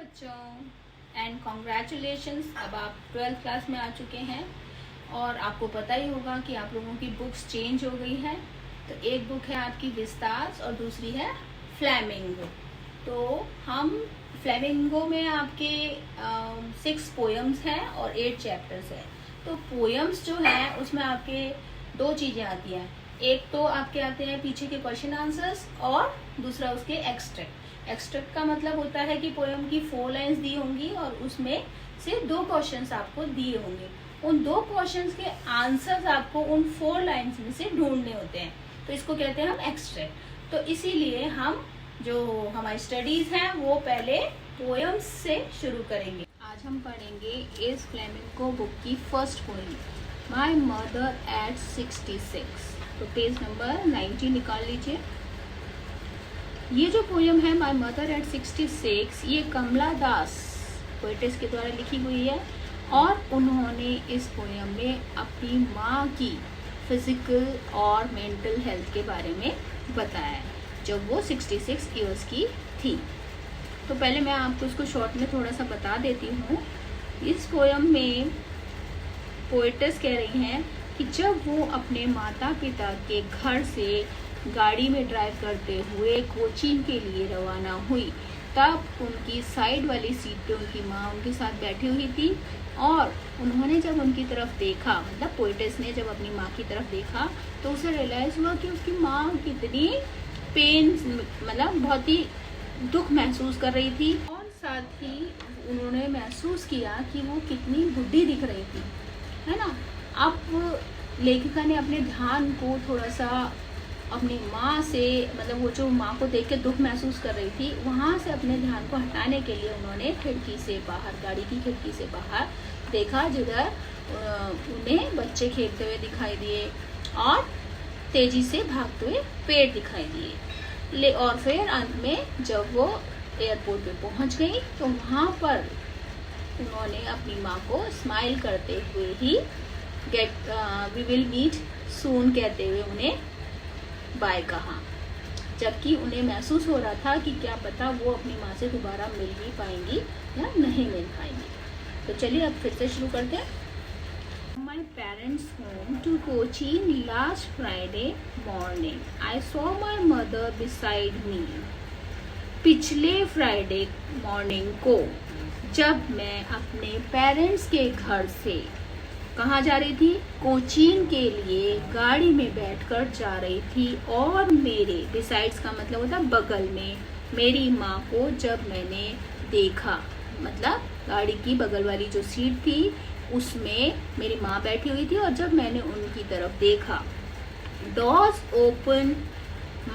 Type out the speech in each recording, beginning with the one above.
बच्चों and congratulations. अब आप 12th क्लास में आ चुके हैं और आपको पता ही होगा कि आप लोगों की बुक्स चेंज हो गई है। तो एक बुक है आपकी विस्तास और दूसरी है फ्लैमिंगो। तो हम फ्लैमिंगो में आपके 6 पोएम्स हैं और 8 चैप्टर्स हैं। तो पोएम्स जो हैं उसमें आपके 2 चीज़ें आती हैं। एक तो आपके आते हैं पीछे के क्वेश्चन आंसर्स और दूसरा उसके एक्सट्रैक्ट। एक्सट्रैक्ट का मतलब होता है कि पोएम की 4 लाइन्स दी होंगी और उसमें से 2 क्वेश्चंस आपको दिए होंगे। उन 2 क्वेश्चंस के आंसर्स आपको उन 4 लाइन्स में से ढूंढने होते हैं। तो इसको कहते हैं हम एक्सट्रैक्ट। तो इसीलिए हम जो हमारी स्टडीज हैं वो पहले पोएम्स से शुरू करेंगे। आज हम पढ़ेंगे इस फ्लेमिंगो बुक की first poem, my mother eight 66। तो पेज नंबर 90 निकाल लीजिए। ये जो पोएम है माई मदर एट 66, ये कमला दास पोएटेस के द्वारा लिखी हुई है और उन्होंने इस पोएम में अपनी माँ की फिजिकल और मेंटल हेल्थ के बारे में बताया है जब वो 66 ईयर्स की थी। तो पहले मैं आपको इसको शॉर्ट में थोड़ा सा बता देती हूँ। इस पोएम में पोएटेस कह रही हैं कि जब वो अपने माता पिता के घर से गाड़ी में ड्राइव करते हुए कोचीन के लिए रवाना हुई, तब उनकी साइड वाली सीट पे उनकी माँ उनके साथ बैठी हुई थी और उन्होंने जब उनकी तरफ देखा, मतलब पोएटेस ने जब अपनी माँ की तरफ देखा तो उसे रियलाइज हुआ कि उसकी माँ कितनी पेन, मतलब बहुत ही दुख महसूस कर रही थी और साथ ही उन्होंने महसूस किया कि वो कितनी बुढ़ी दिख रही थी, है ना। अब लेखिका ने अपने ध्यान को थोड़ा सा अपनी माँ से, मतलब वो जो माँ को देख के दुख महसूस कर रही थी, वहाँ से अपने ध्यान को हटाने के लिए उन्होंने खिड़की से बाहर, गाड़ी की खिड़की से बाहर देखा जिधर उन्हें बच्चे खेलते हुए दिखाई दिए और तेजी से भागते हुए पेड़ दिखाई दिए। और फिर अंत में जब वो एयरपोर्ट पे पहुँच गई तो वहाँ पर उन्होंने अपनी माँ को स्माइल करते हुए ही वी विल मीट सून कहते हुए उन्हें बाय कहा, जबकि उन्हें महसूस हो रहा था कि क्या पता वो अपनी माँ से दोबारा मिल भी पाएंगी या नहीं मिल पाएंगी। तो चलिए अब फिर से शुरू करते हैं। My parents home to Cochin last Friday morning, I saw my mother beside me. पिछले फ्राइडे मॉर्निंग को जब मैं अपने पेरेंट्स के घर से कहाँ जा रही थी, कोचीन के लिए गाड़ी में बैठकर जा रही थी और मेरे बिसाइड्स का मतलब होता है बगल में, मेरी माँ को जब मैंने देखा, मतलब गाड़ी की बगल वाली जो सीट थी उसमें मेरी माँ बैठी हुई थी और जब मैंने उनकी तरफ देखा, dodge open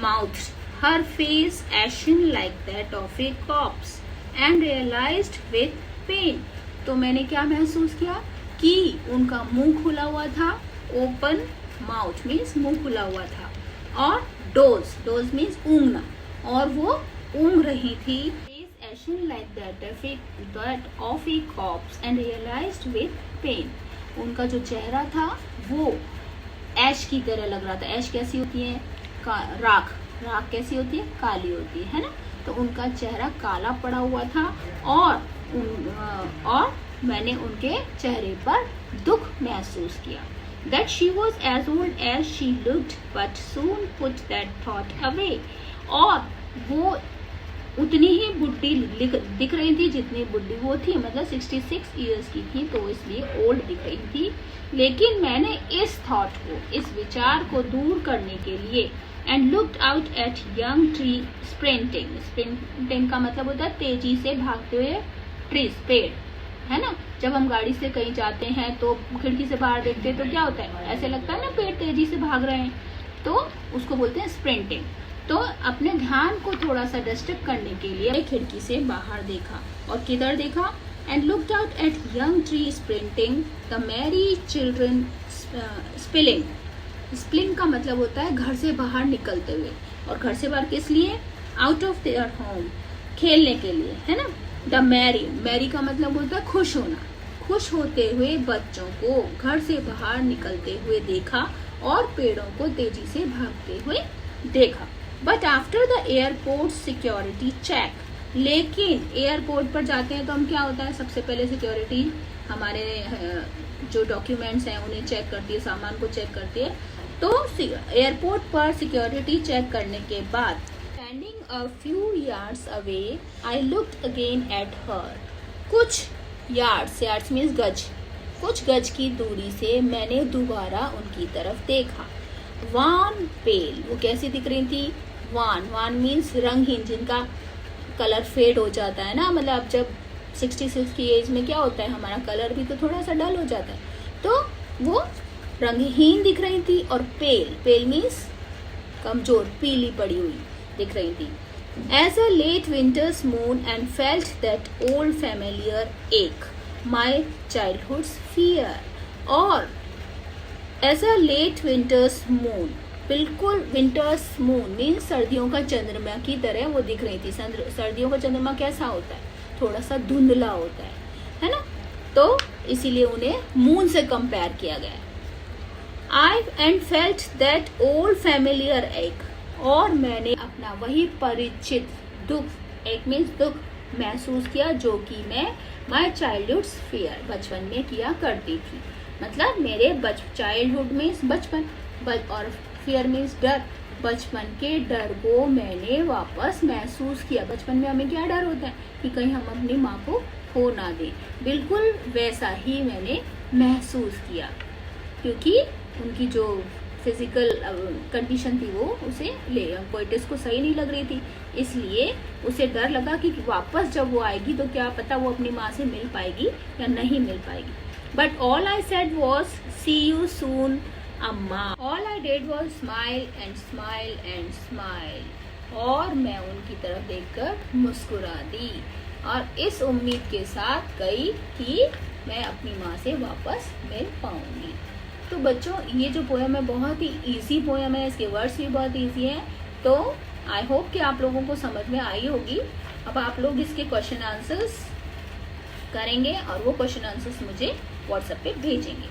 mouth, her face ashen like that of a corpse and realized with pain. तो मैंने क्या महसूस किया कि उनका मुंह खुला हुआ था, ओपन माउथ मीन्स मुंह खुला हुआ था, और डोज मीन्स ऊँगना, और वो ऊँग रही थी। Face ashen like that of a corpse and realized with pain. उनका जो चेहरा था वो ऐश की तरह लग रहा था। ऐश कैसी होती है, राख कैसी होती है, काली होती है ना। तो उनका चेहरा काला पड़ा हुआ था और मैंने उनके चेहरे पर दुख महसूस किया। That she was as old as she looked, but soon put that thought away. और वो उतनी ही बुढ़ी दिख रही थी जितनी बुढ़ी वो थी, मतलब 66 ईयर्स की थी तो इसलिए ओल्ड दिख रही थी। लेकिन मैंने इस थॉट को, इस विचार को दूर करने के लिए and looked out at young tree sprinting. Sprinting का मतलब होता है तेजी से भागते हुए ट्रीज, पेड़, है ना। जब हम गाड़ी से कहीं जाते हैं तो खिड़की से बाहर देखते हैं तो क्या होता है, ऐसे लगता है ना पेड़ तेजी से भाग रहे हैं, तो उसको बोलते हैं स्प्रिंटिंग। तो अपने ध्यान को थोड़ा सा डिस्ट्रैक्ट करने के लिए खिड़की से बाहर देखा और किधर देखा, and looked out at young tree sprinting the Mary children spilling. Spilling का मतलब होता है घर से बाहर निकलते हुए, और घर से बाहर किस लिए, आउट ऑफ देयर होम, खेलने के लिए, है ना। द मैरी का मतलब होता है खुश होना। खुश होते हुए बच्चों को घर से बाहर निकलते हुए देखा और पेड़ों को तेजी से भागते हुए देखा। But after the airport security check, लेकिन एयरपोर्ट पर जाते हैं तो हम क्या होता है, सबसे पहले सिक्योरिटी हमारे जो डॉक्यूमेंट्स हैं उन्हें चेक करती है, सामान को चेक करती है। तो एयरपोर्ट पर सिक्योरिटी चेक करने के बाद standing a few yards away I looked again at her. कुछ यार्ड्स मीन्स गज, कुछ गज की दूरी से मैंने दोबारा उनकी तरफ देखा। वान पेल, वो कैसी दिख रही थी? वान मीन्स रंगहीन, जिनका कलर फेड हो जाता है ना, मतलब अब जब 66 की एज में क्या होता है, हमारा कलर भी तो थोड़ा सा डल हो जाता है, तो वो रंगहीन दिख रही थी। और पेल मीन्स कमजोर, पीली पड़ी हुई दिख रही थी। As a late winter's moon and felt that old familiar ache my childhood's fear. और as a late winter's moon, बिल्कुल विंटर्स मून मीन्स सर्दियों का चंद्रमा की तरह वो दिख रही थी। सर्दियों का चंद्रमा कैसा होता है? थोड़ा सा धुंधला होता है ना, तो इसीलिए उन्हें मून से कंपेयर किया गया। I and felt that old familiar ache, और मैंने अपना वही परिचित दुख, एक मीन्स दुख, महसूस किया जो कि मैं माई चाइल्डहुड फियर, बचपन में किया करती थी। मतलब मेरे चाइल्डहुड मीन्स बचपन, और फियर मीन्स डर, बचपन के डर को मैंने वापस महसूस किया। बचपन में हमें क्या डर होता है कि कहीं हम अपनी माँ को खो ना दें, बिल्कुल वैसा ही मैंने महसूस किया, क्योंकि उनकी जो फिजिकल कंडीशन थी वो उसे पोएटिस को सही नहीं लग रही थी, इसलिए उसे डर लगा कि वापस जब वो आएगी तो क्या पता वो अपनी माँ से मिल पाएगी या नहीं मिल पाएगी। But all I said was see you soon amma. All I did was smile and smile and smile. और मैं उनकी तरफ देखकर मुस्कुरा दी और इस उम्मीद के साथ गई कि मैं अपनी माँ से वापस मिल पाऊंगी। तो बच्चों, ये जो पोएम है बहुत ही इजी पोएम है, इसके वर्ड्स भी बहुत इजी हैं। तो आई होप कि आप लोगों को समझ में आई होगी। अब आप लोग इसके क्वेश्चन आंसर्स करेंगे और वो क्वेश्चन आंसर्स मुझे व्हाट्सएप पे भेजेंगे।